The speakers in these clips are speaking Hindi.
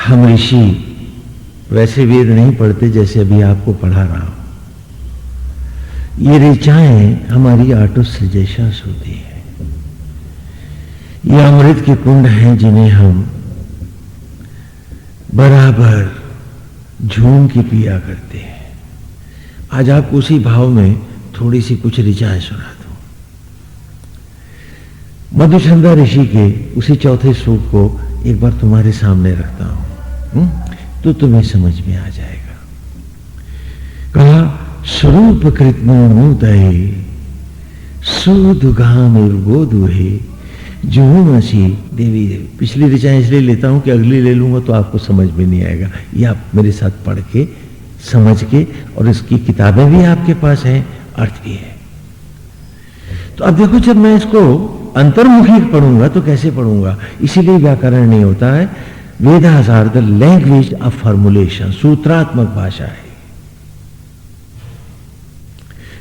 हम ऋषि वैसे वेद नहीं पढ़ते जैसे अभी आपको पढ़ा रहा हूं। ये ऋचाएं हमारी आटो सजेशंस होती है। ये अमृत के कुंड हैं जिन्हें हम बराबर झूम के पिया करते हैं। आज आपको उसी भाव में थोड़ी सी कुछ ऋचाएं सुना दूं। मधुचंद्र ऋषि के उसी चौथे सूक्त को एक बार तुम्हारे सामने रखता हूं, तो तुम्हें समझ में आ जाएगा। कहा, स्वरूप कृतनोदय सुदुगाम गोदुहे जुहुमसी देवी देवी। पिछली ऋचाएं इसलिए लेता हूं कि अगली ले लूंगा तो आपको समझ में नहीं आएगा। ये आप मेरे साथ पढ़ के समझ के, और इसकी किताबें भी आपके पास हैं, अर्थ भी है। तो अब देखो, जब मैं इसको अंतर्मुखी पढ़ूंगा तो कैसे पढ़ूंगा? इसीलिए व्याकरण नहीं होता है। Vedas are the language of formulation, सूत्रात्मक भाषा है।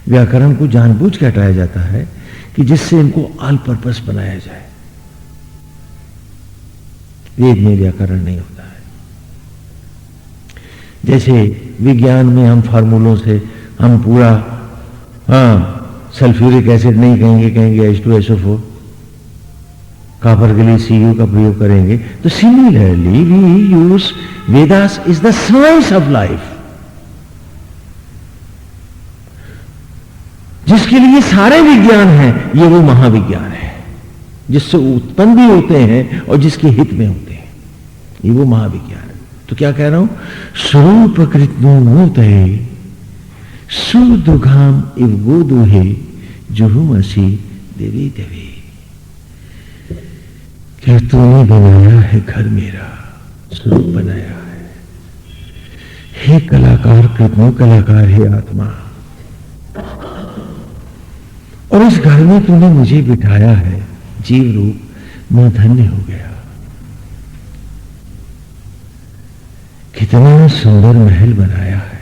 व्याकरण को जानबूझ के हटाया जाता है कि जिससे इनको ऑल पर्पस बनाया जाए। वेद में व्याकरण नहीं होता है। जैसे विज्ञान में हम फार्मूलों से हम पूरा, सल्फ्यूरिक एसिड नहीं कहेंगे, कहेंगे H2SO4, कॉपर के लिए Cu का प्रयोग करेंगे। तो similarly we use Vedas is the science of life, जिसके लिए सारे विज्ञान हैं। ये वो महाविज्ञान है जिससे उत्पन्न भी होते हैं और जिसके हित में होते हैं। ये वो महाविज्ञान है। तो क्या कह रहा हूं? स्वरूप कृतनोदय सुदुघाम इव गोदुहे जुहुमसी देवी देवी। क्या तूने बनाया है घर मेरा, स्वरूप बनाया है। हे कलाकार, कृतनो कलाकार, हे आत्मा, और इस घर में तूने मुझे बिठाया है जीव रूप। मैं धन्य हो गया। कितना सुंदर महल बनाया है,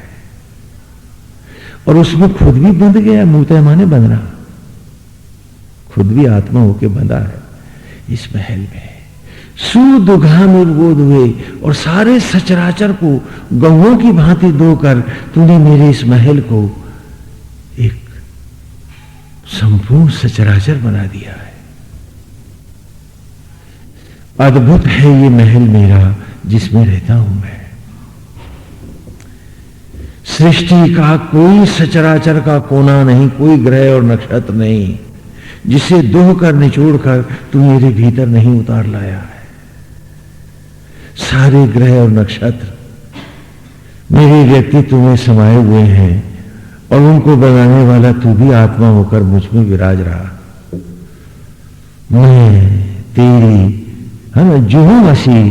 और उसमें खुद भी बंध गया। मुंह माने बंध रहा, खुद भी आत्मा होके बंधा है इस महल में। सुदुघा में गोद हुए, और सारे सचराचर को गौओं की भांति धोकर तूने मेरे इस महल को एक संपूर्ण सचराचर बना दिया है। अद्भुत है ये महल मेरा जिसमें रहता हूं मैं। सृष्टि का कोई सचराचर का कोना नहीं, कोई ग्रह और नक्षत्र नहीं जिसे दोह कर निचोड़ कर तू मेरे भीतर नहीं उतार लाया है। सारे ग्रह और नक्षत्र मेरे व्यक्तित्व में समाये हुए हैं, और उनको बनाने वाला तू भी आत्मा होकर मुझ में विराज रहा। मैं तेरी जुहुमसी,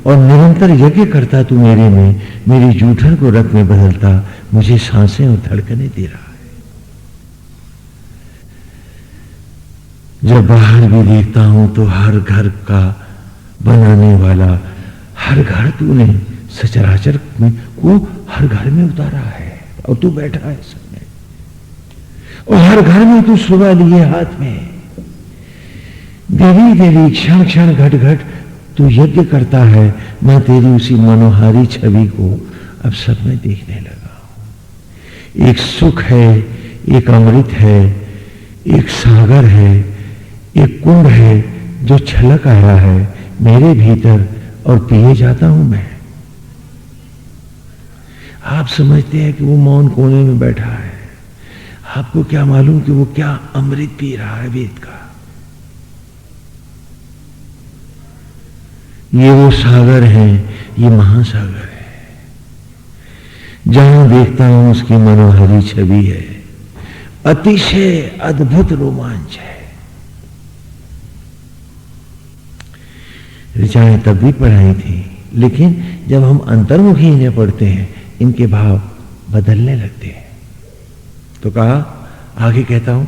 और निरंतर यज्ञ करता तू मेरे में, मेरी जूठन को रक्त में बदलता, मुझे सांसें और धड़कने दे रहा है। जब बाहर भी देखता हूं तो हर घर का बनाने वाला, हर घर तूने सचराचर में को हर घर में उतारा है, और तू बैठा है सब में। और हर घर में तू सुबह लिए हाथ में। देवी देवी, क्षण क्षण घट घट तू यज्ञ करता है। मैं तेरी उसी मनोहारी छवि को अब सब में देखने लगा हूं। एक सुख है, एक अमृत है, एक सागर है, एक कुंड है जो छलक आया है मेरे भीतर, और पिए जाता हूं मैं। आप समझते हैं कि वो मौन कोने में बैठा है। आपको क्या मालूम कि वो क्या अमृत पी रहा है वेद का। ये वो सागर है, ये महासागर है। जहां देखता हूं उसकी मनोहरी छवि है। अतिशय अद्भुत रोमांच है। ऋचाएं तब भी पढ़ाई थी, लेकिन जब हम अंतर्मुखी इन्हें पढ़ते हैं इनके भाव बदलने लगते हैं। तो कहा, आगे कहता हूं,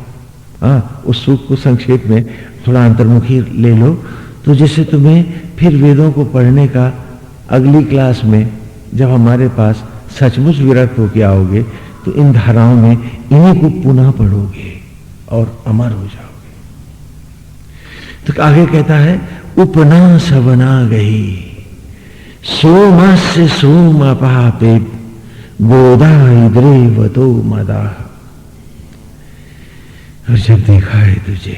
उस सूक्त को संक्षेप में थोड़ा अंतर्मुखी ले लो, तो जिससे तुम्हें फिर वेदों को पढ़ने का अगली क्लास में जब हमारे पास सचमुच विरक्त होकर आओगे तो इन धाराओं में इन्हीं को पुनः पढ़ोगे और अमर हो जाओगे। तो आगे कहता है, उपना सबना गई सोमस्य सोमपापे गोदा इद्रे वतो मदा। और जब देखा है तुझे,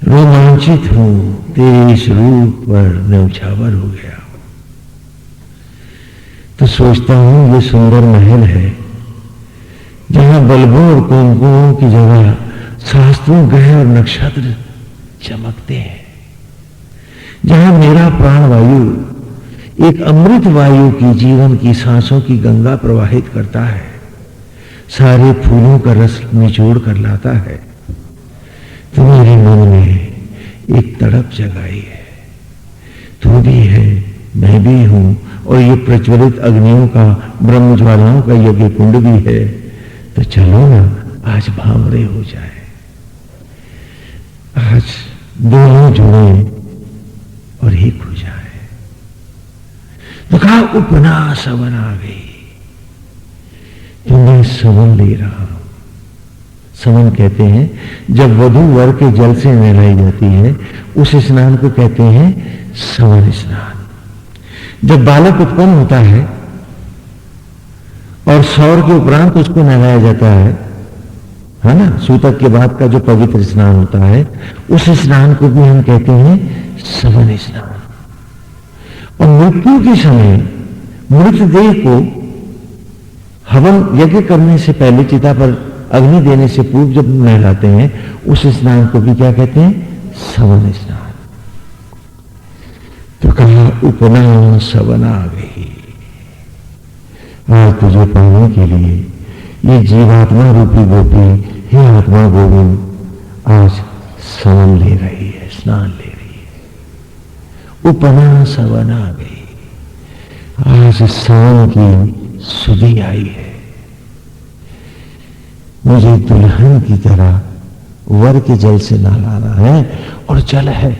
रोमांचित हूं तेरे इस रूप पर न्यौछावर हो गया, तो सोचता हूं ये सुंदर महल है जहां बल्बों और कुमकुमों की जगह शास्त्रों ग्रह और नक्षत्र चमकते हैं, जहां मेरा प्राण वायु एक अमृत वायु की जीवन की सांसों की गंगा प्रवाहित करता है, सारे फूलों का रस निचोड़ कर लाता है। तो मेरे मन में एक तड़प जगाई है, तू भी है मैं भी हूं, और ये प्रज्वलित अग्नियों का ब्रह्म ज्वालाओं का यज्ञ कुंड भी है। तो चलो ना आज भामरे हो जाए, आज दोनों जुड़े और एक हो जाए। तो कहा उपना सवन आ गई, तो मैं सवन ले रहा हूं। सवन कहते हैं जब वधू वर के जल से नहलाई जाती है, उस स्नान को कहते हैं सवन स्नान। जब बालक उत्पन्न होता है और सौर के उपरांत उसको नहलाया जाता है ना, सूतक के बाद का जो पवित्र स्नान होता है, उस स्नान को भी हम कहते हैं सवन स्नान। और मृत्यु के समय मृतदेह को हवन यज्ञ करने से पहले, चिता पर अग्नि देने से पूर्व जब नहलाते हैं, उस स्नान को भी क्या कहते हैं सवन स्नान। तो कहा उपना सवन आ गई, आज तुझे पाने के लिए ये जीवात्मा रूपी गोपी, हे आत्मा गोविंद, आज सवन ले रही है, स्नान ले रही है। उपना सवन आ गई, आज सवन की सुधि आई है। मुझे दुल्हन की तरह वर के जल से नहलाना है, और जल है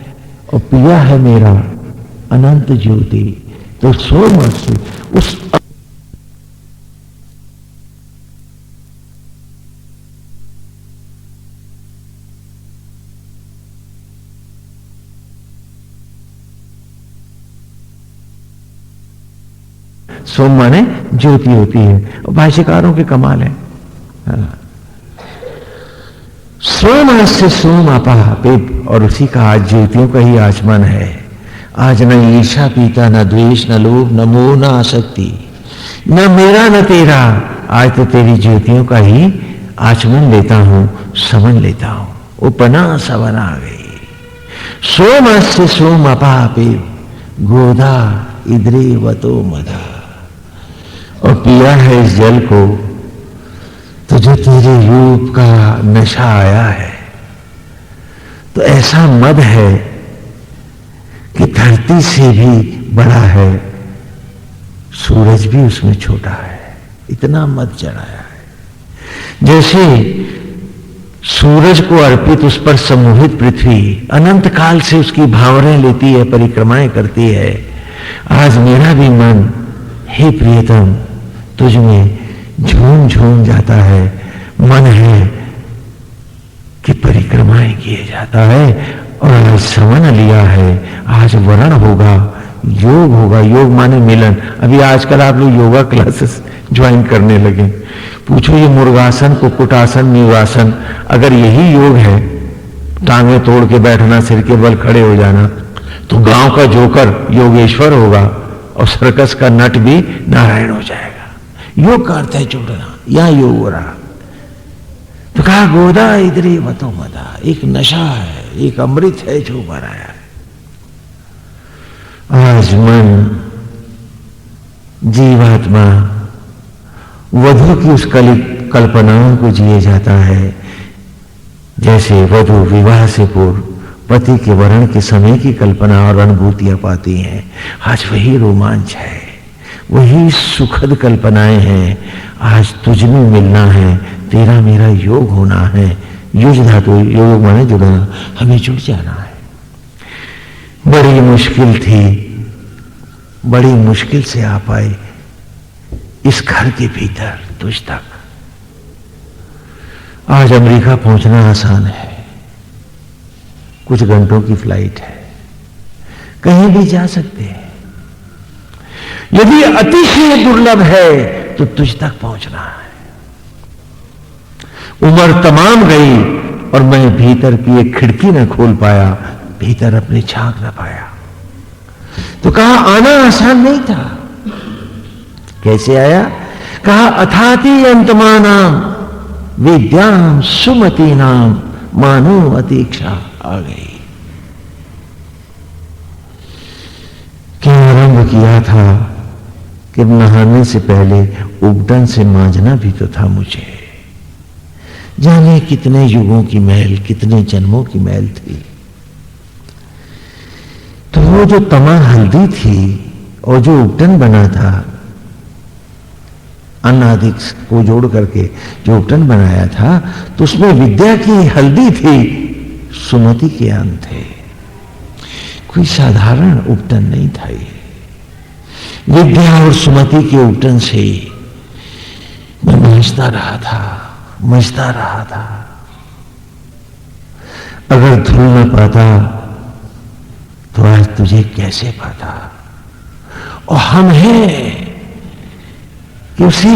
और पिया है मेरा अनंत ज्योति। तो सोम से उस सोम माने ज्योति होती है, और भाष्यकारों के कमाल है। सोम से सोम अपापिब, और उसी का आज ज्योतियों का ही आचमन है। आज न ईर्षा पीता, न द्वेष, न लोभ, न मोह, न आसक्ति, न मेरा न तेरा। आज तो तेरी ज्योतियों का ही आचमन लेता हूं, समन लेता हूं। उपना सवन आ गई, सोम से सोम अपापिब गोदा इद्रे वतो मदा। और पिया है इस जल को तो जो तेरे रूप का नशा आया है, तो ऐसा मद है कि धरती से भी बड़ा है, सूरज भी उसमें छोटा है, इतना मद चढ़ाया है। जैसे सूरज को अर्पित उस पर सम्मोहित पृथ्वी अनंत काल से उसकी भावरें लेती है, परिक्रमाएं करती है। आज मेरा भी मन हे प्रियतम तुझ में झूम झूम जाता है, मन है कि परिक्रमाएं किए जाता है। और आज समन लिया है, आज वरण होगा, योग होगा। योग माने मिलन। अभी आजकल आप लोग योगा क्लासेस ज्वाइन करने लगे, पूछो ये मुर्गासन, कुक्कुटासन, न्यूरासन, अगर यही योग है, टांगे तोड़ के बैठना, सिर के बल खड़े हो जाना, तो गांव का जोकर योगेश्वर होगा और सर्कस का नट भी नारायण हो जाएगा। योग का अर्थ है जुड़ना, यहां योग हो रहा। तो कहा गोदा इधरे वतो मदा, एक नशा है, एक अमृत है जो भरा है। आज मन जीवात्मा वधु की उस कल्पनाओं को जिए जाता है, जैसे वधु विवाह से पूर्व पति के वरण के समय की कल्पना और अनुभूतियां पाती हैं। आज वही रोमांच है, वही सुखद कल्पनाएं हैं। आज तुझ में मिलना है, तेरा मेरा योग होना है। युज धातु, योग माने जुड़ना, हमें जुड़ जाना है। बड़ी मुश्किल थी, बड़ी मुश्किल से आ पाए इस घर के भीतर तुझ तक। आज अमेरिका पहुंचना आसान है, कुछ घंटों की फ्लाइट है। कहीं भी जा सकते हैं। यदि अतिशय दुर्लभ है तो तुझ तक पहुंचना है। उम्र तमाम गई और मैं भीतर की एक खिड़की न खोल पाया, भीतर अपनी झांक न पाया। तो कहा आना आसान नहीं था। कैसे आया? कहा अथाति अंतमानाम विद्याम सुमति नाम मानो अतीक्षा आ गई। क्या आरंभ किया था कि नहाने से पहले उबटन से मांजना भी तो था मुझे। जाने कितने युगों की मैल, कितने जन्मों की मैल थी। तो वो जो तमा हल्दी थी और जो उबटन बना था, अन्न आदि को जोड़ करके जो उबटन बनाया था, तो उसमें विद्या की हल्दी थी, सुमति के अन्न थे। कोई साधारण उबटन नहीं था ये। विद्या और सुमति के उबटन से मैं मजता रहा था। अगर धुल न पाता तो आज तुझे कैसे पाता। और हम हैं कि उसे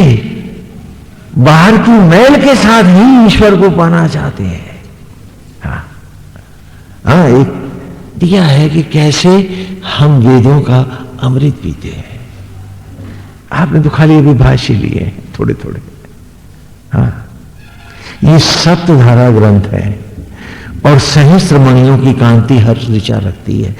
बाहर की मैल के साथ ही ईश्वर को पाना चाहते हैं। हाँ, एक दिया है कि कैसे हम वेदों का अमृत पीते हैं। आपने तो खाली अभी भाष्य लिए हैं थोड़े थोड़े। हाँ, ये सप्तधारा ग्रंथ है और सहस्त्र मणियों की कांति हर ऋचा रखती है।